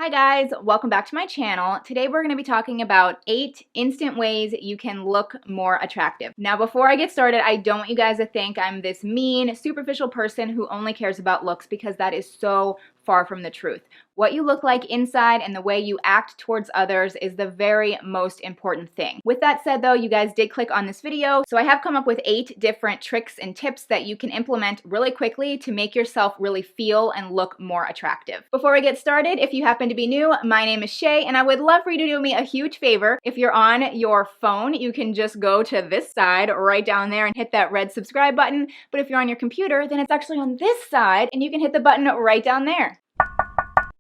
Hi guys, welcome back to my channel. Today we're going to be talking about 8 instant ways you can look more attractive. Now before I get started, I don't want you guys to think I'm this mean, superficial person who only cares about looks, because that is so far from the truth. What you look like inside and the way you act towards others is the very most important thing. With that said though, you guys did click on this video, so I have come up with 8 different tricks and tips that you can implement really quickly to make yourself really feel and look more attractive. Before we get started, if you happen to be new, my name is Shay, and I would love for you to do me a huge favor. If you're on your phone, you can just go to this side right down there and hit that red subscribe button. But if you're on your computer, then it's actually on this side and you can hit the button right down there.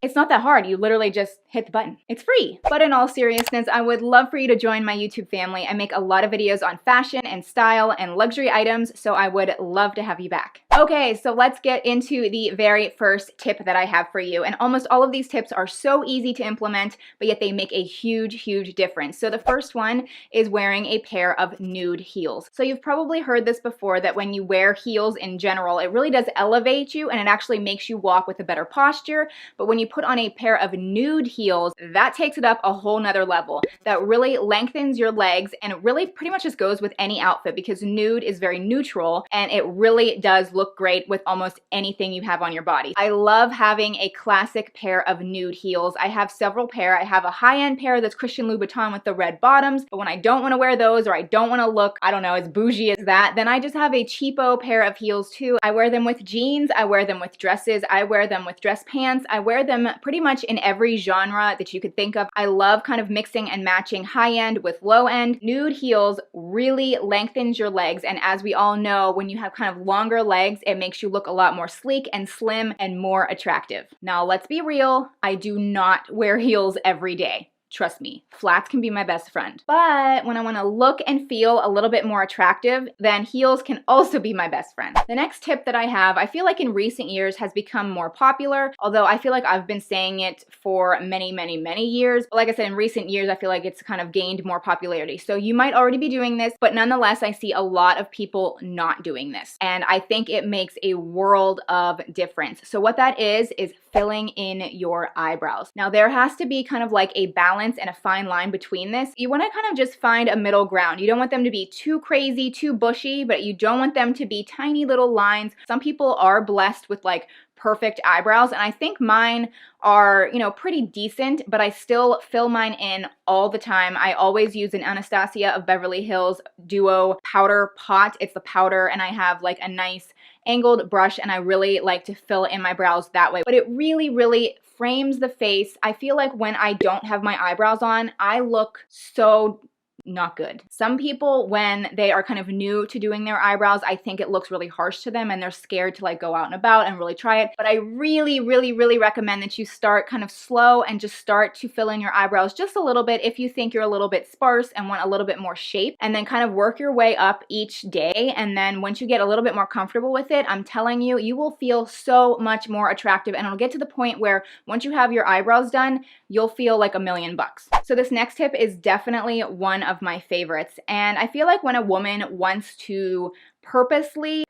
It's not that hard. You literally just hit the button. It's free. But in all seriousness, I would love for you to join my YouTube family. I make a lot of videos on fashion and style and luxury items, so I would love to have you back. Okay, so let's get into the very first tip that I have for you. And almost all of these tips are so easy to implement, but yet they make a huge, huge difference. So the first one is wearing a pair of nude heels. So you've probably heard this before, that when you wear heels in general, it really does elevate you and it actually makes you walk with a better posture. But when you put on a pair of nude heels, that takes it up a whole nother level. That really lengthens your legs, and it really pretty much just goes with any outfit, because nude is very neutral and it really does look great with almost anything you have on your body. I love having a classic pair of nude heels. I have several pair. I have a high-end pair that's Christian Louboutin with the red bottoms, but when I don't want to wear those, or I don't want to look, I don't know, as bougie as that, then I just have a cheapo pair of heels too. I wear them with jeans, I wear them with dresses, I wear them with dress pants, I wear them pretty much in every genre that you could think of. I love kind of mixing and matching high-end with low-end. Nude heels really lengthens your legs, and as we all know, when you have kind of longer legs, it makes you look a lot more sleek and slim and more attractive. Now let's be real, I do not wear heels every day. Trust me, flats can be my best friend. But when I want to look and feel a little bit more attractive, then heels can also be my best friend. The next tip that I have, I feel like in recent years has become more popular, although I feel like I've been saying it for many, many, many years. But like I said, in recent years, I feel like it's kind of gained more popularity. So you might already be doing this, but nonetheless, I see a lot of people not doing this. And I think it makes a world of difference. So what that is filling in your eyebrows. Now there has to be kind of like a balance and a fine line between this. You want to kind of just find a middle ground. You don't want them to be too crazy, too bushy, but you don't want them to be tiny little lines. Some people are blessed with like perfect eyebrows, and I think mine are, you know, pretty decent, but I still fill mine in all the time. I always use an Anastasia of Beverly Hills Duo powder pot. It's the powder, and I have like a nice angled brush, and I really like to fill in my brows that way. But it really, really frames the face. I feel like when I don't have my eyebrows on, I look so not good. Some people, when they are kind of new to doing their eyebrows, I think it looks really harsh to them and they're scared to like go out and about and really try it. But I really, really, really recommend that you start kind of slow and just start to fill in your eyebrows just a little bit if you think you're a little bit sparse and want a little bit more shape, and then kind of work your way up each day. And then once you get a little bit more comfortable with it, I'm telling you, you will feel so much more attractive, and it'll get to the point where once you have your eyebrows done, you'll feel like $1,000,000 bucks. So this next tip is definitely one of my favorites, and I feel like when a woman wants to purposefully,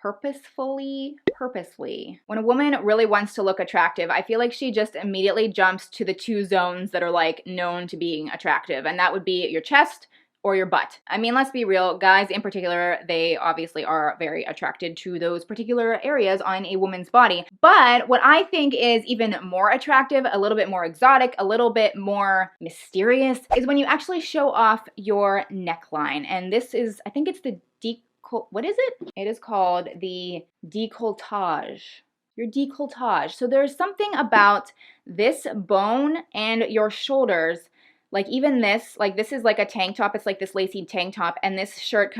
when a woman really wants to look attractive, I feel like she just immediately jumps to the 2 zones that are like known to being attractive, and that would be your chest or your butt. I mean, let's be real, guys in particular, they obviously are very attracted to those particular areas on a woman's body. But what I think is even more attractive, a little bit more exotic, a little bit more mysterious, is when you actually show off your neckline. And this is, I think it's the what is it? It is called the décolletage. Your décolletage. So there's something about this bone and your shoulders. Like even this, like this is like a tank top. It's like this lacy tank top, and this shirt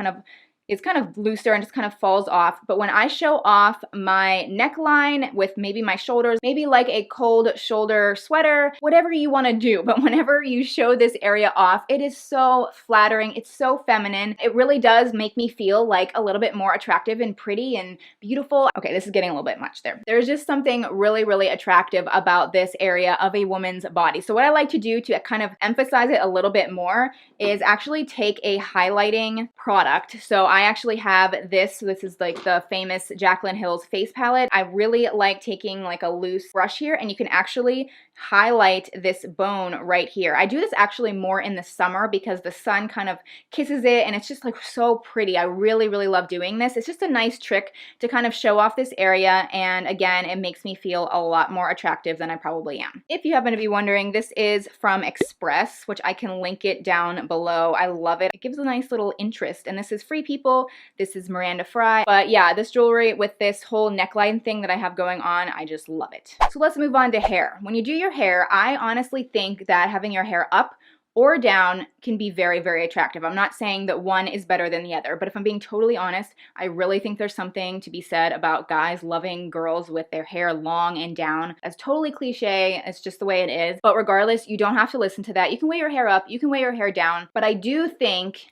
it's kind of looser and just kind of falls off. But when I show off my neckline with maybe my shoulders, maybe like a cold shoulder sweater, whatever you want to do, but whenever you show this area off, it is so flattering. It's so feminine. It really does make me feel like a little bit more attractive and pretty and beautiful. Okay, this is getting a little bit much there. There's just something really, really attractive about this area of a woman's body. So what I like to do to kind of emphasize it a little bit more is actually take a highlighting product. So I actually have this. So this is like the famous Jaclyn Hill's face palette. I really like taking like a loose brush here, and you can actually highlight this bone right here. I do this actually more in the summer because the sun kind of kisses it and it's just like so pretty. I really, really love doing this. It's just a nice trick to kind of show off this area, and again, it makes me feel a lot more attractive than I probably am. If you happen to be wondering, this is from Express, which I can link it down below. I love it. It gives a nice little interest, and this is Free People. This is Miranda Fry. But yeah, this jewelry with this whole neckline thing that I have going on, I just love it. So let's move on to hair. When you do your hair, I honestly think that having your hair up or down can be very, very attractive. I'm not saying that one is better than the other, but if I'm being totally honest, I really think there's something to be said about guys loving girls with their hair long and down. That's totally cliche, it's just the way it is. But regardless, you don't have to listen to that. You can wear your hair up, you can wear your hair down, but I do think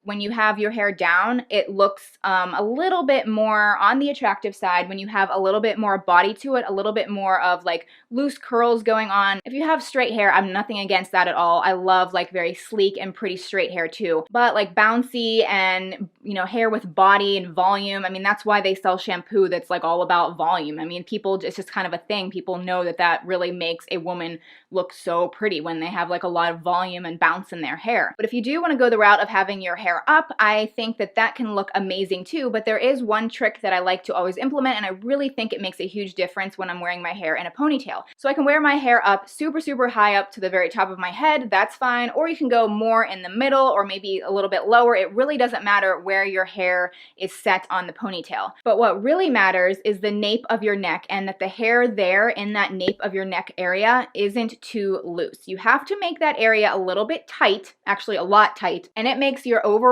when you have your hair down, it looks a little bit more on the attractive side when you have a little bit more body to it, a little bit more of like loose curls going on. If you have straight hair, I'm nothing against that at all. I love like very sleek and pretty straight hair too. But like bouncy and, you know, hair with body and volume, I mean, that's why they sell shampoo that's like all about volume. I mean, people, it's just kind of a thing. People know that that really makes a woman look so pretty when they have like a lot of volume and bounce in their hair. But if you do want to go the route of having your hair up, I think that that can look amazing too, but there is one trick that I like to always implement, and I really think it makes a huge difference when I'm wearing my hair in a ponytail. So I can wear my hair up super, super high up to the very top of my head, that's fine, or you can go more in the middle or maybe a little bit lower. It really doesn't matter where your hair is set on the ponytail. But what really matters is the nape of your neck, and that the hair there in that nape of your neck area isn't too loose. You have to make that area a little bit tight, actually a lot tight, and it makes your overall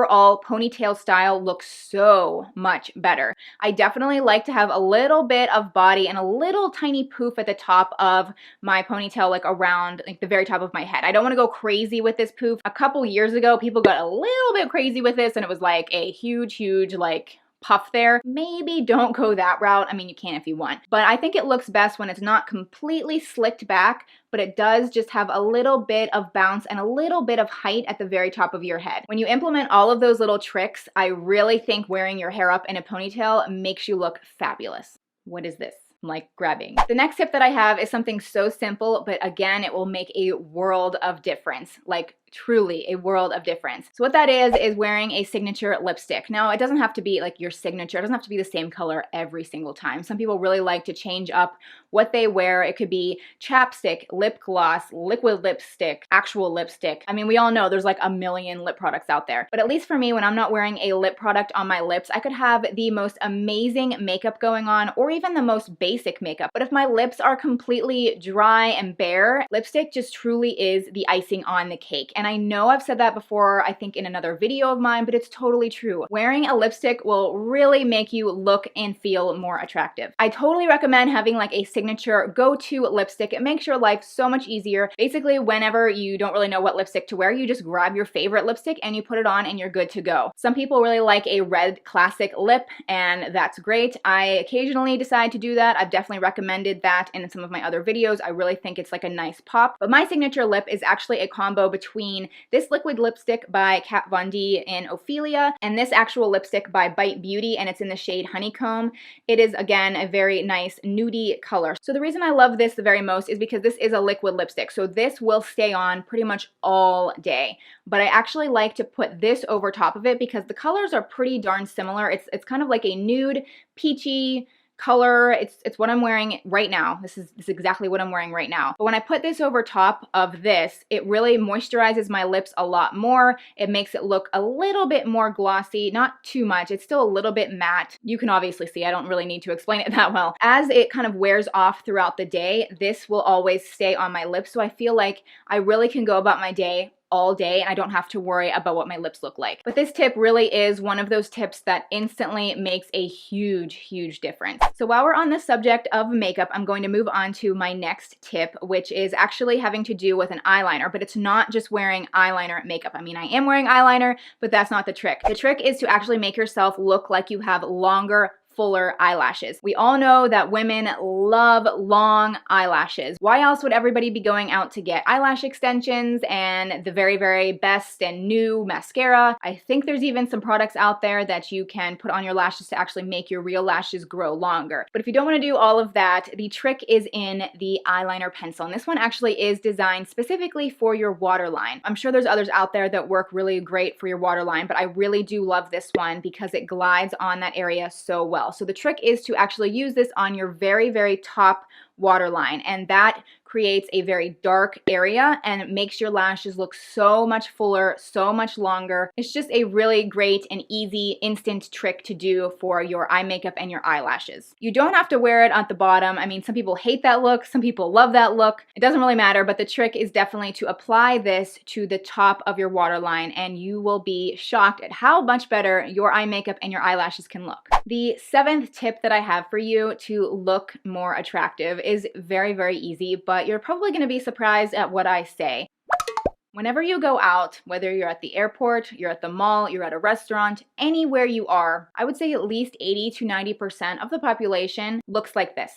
ponytail style look so much better. I definitely like to have a little bit of body and a little tiny poof at the top of my ponytail, like around like the very top of my head. I don't want to go crazy with this poof. A couple years ago, people got a little bit crazy with this, and it was like a huge like puff there. Maybe don't go that route. I mean, you can if you want, but I think it looks best when it's not completely slicked back, but it does just have a little bit of bounce and a little bit of height at the very top of your head. When you implement all of those little tricks, I really think wearing your hair up in a ponytail makes you look fabulous. What is this? Like grabbing. The next tip that I have is something so simple, but again, it will make a world of difference. Like truly a world of difference. So what that is wearing a signature lipstick. Now, it doesn't have to be like your signature. It doesn't have to be the same color every single time. Some people really like to change up what they wear. It could be chapstick, lip gloss, liquid lipstick, actual lipstick. I mean, we all know there's like a million lip products out there. But at least for me, when I'm not wearing a lip product on my lips, I could have the most amazing makeup going on, or even the most basic makeup. But if my lips are completely dry and bare, lipstick just truly is the icing on the cake. And I know I've said that before, I think in another video of mine, but it's totally true. Wearing a lipstick will really make you look and feel more attractive. I totally recommend having like a signature go-to lipstick. It makes your life so much easier. Basically, whenever you don't really know what lipstick to wear, you just grab your favorite lipstick and you put it on and you're good to go. Some people really like a red classic lip, and that's great. I occasionally decide to do that. I've definitely recommended that in some of my other videos. I really think it's like a nice pop. But my signature lip is actually a combo between this liquid lipstick by Kat Von D in Ophelia and this actual lipstick by Bite Beauty, and it's in the shade Honeycomb. It is, again, a very nice nudie color. So the reason I love this the very most is because this is a liquid lipstick. So this will stay on pretty much all day. But I actually like to put this over top of it because the colors are pretty darn similar. It's kind of like a nude, peachy color. It's what I'm wearing right now. This is exactly what I'm wearing right now. But when I put this over top of this, it really moisturizes my lips a lot more. It makes it look a little bit more glossy, not too much. It's still a little bit matte. You can obviously see, I don't really need to explain it that well. As it kind of wears off throughout the day, this will always stay on my lips. So I feel like I really can go about my day all day and I don't have to worry about what my lips look like. But this tip really is one of those tips that instantly makes a huge, huge difference. So while we're on the subject of makeup, I'm going to move on to my next tip, which is actually having to do with an eyeliner, but it's not just wearing eyeliner makeup. I mean, I am wearing eyeliner, but that's not the trick. The trick is to actually make yourself look like you have longer, fuller eyelashes. We all know that women love long eyelashes. Why else would everybody be going out to get eyelash extensions and the very, very best and new mascara? I think there's even some products out there that you can put on your lashes to actually make your real lashes grow longer. But if you don't want to do all of that, the trick is in the eyeliner pencil. And this one actually is designed specifically for your waterline. I'm sure there's others out there that work really great for your waterline, but I really do love this one because it glides on that area so well. So the trick is to actually use this on your very, very top waterline, and that creates a very dark area and it makes your lashes look so much fuller, so much longer. It's just a really great and easy instant trick to do for your eye makeup and your eyelashes. You don't have to wear it at the bottom. I mean, some people hate that look, some people love that look. It doesn't really matter, but the trick is definitely to apply this to the top of your waterline and you will be shocked at how much better your eye makeup and your eyelashes can look. The 7th tip that I have for you to look more attractive is very, very easy, but you're probably going to be surprised at what I say. Whenever you go out, whether you're at the airport, you're at the mall, you're at a restaurant, anywhere you are, I would say at least 80 to 90% of the population looks like this.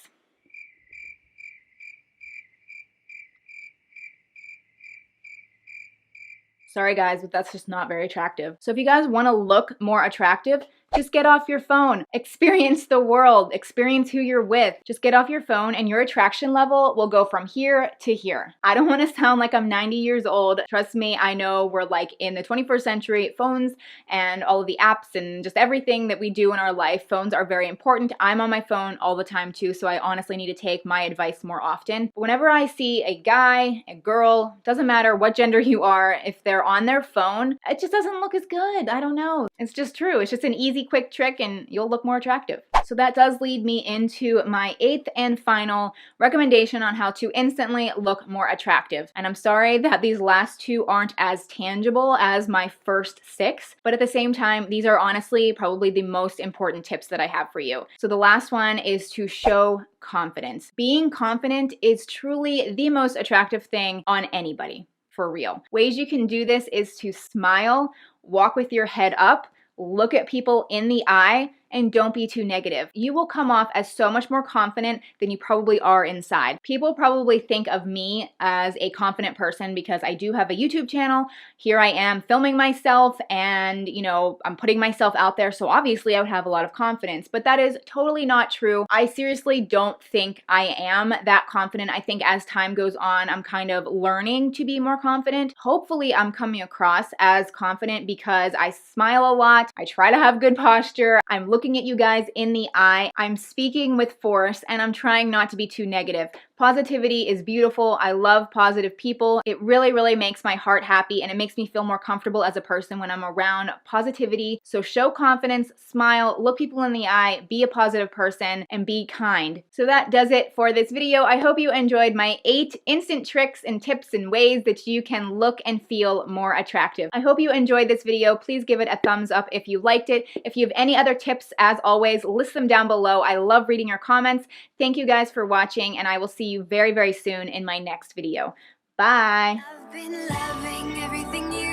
Sorry guys, but that's just not very attractive. So if you guys want to look more attractive, just get off your phone, experience the world, experience who you're with. Just get off your phone and your attraction level will go from here to here. I don't want to sound like I'm 90 years old. Trust me, I know we're like in the 21st century. Phones and all of the apps and just everything that we do in our life, phones are very important. I'm on my phone all the time too, so I honestly need to take my advice more often. But whenever I see a guy, a girl, doesn't matter what gender you are, if they're on their phone, it just doesn't look as good. I don't know. It's just true. It's just an easy, quick trick and you'll look more attractive. So that does lead me into my 8th and final recommendation on how to instantly look more attractive. And I'm sorry that these last 2 aren't as tangible as my first 6, but at the same time, these are honestly probably the most important tips that I have for you. So the last one is to show confidence. Being confident is truly the most attractive thing on anybody, for real. Ways you can do this is to smile, walk with your head up, look at people in the eye, and don't be too negative. You will come off as so much more confident than you probably are inside. People probably think of me as a confident person because I do have a YouTube channel. Here I am filming myself and, you know, I'm putting myself out there, so obviously I would have a lot of confidence, but that is totally not true. I seriously don't think I am that confident. I think as time goes on, I'm kind of learning to be more confident. Hopefully I'm coming across as confident because I smile a lot, I try to have good posture, I'm looking at you guys in the eye, I'm speaking with force, and I'm trying not to be too negative. Positivity is beautiful. I love positive people. It really, really makes my heart happy and it makes me feel more comfortable as a person when I'm around positivity. So show confidence, smile, look people in the eye, be a positive person, and be kind. So that does it for this video. I hope you enjoyed my 8 instant tricks and tips and ways that you can look and feel more attractive. I hope you enjoyed this video. Please give it a thumbs up if you liked it. If you have any other tips, as always, list them down below. I love reading your comments. Thank you guys for watching, and I will see you very, very soon in my next video. Bye! I've been loving everything you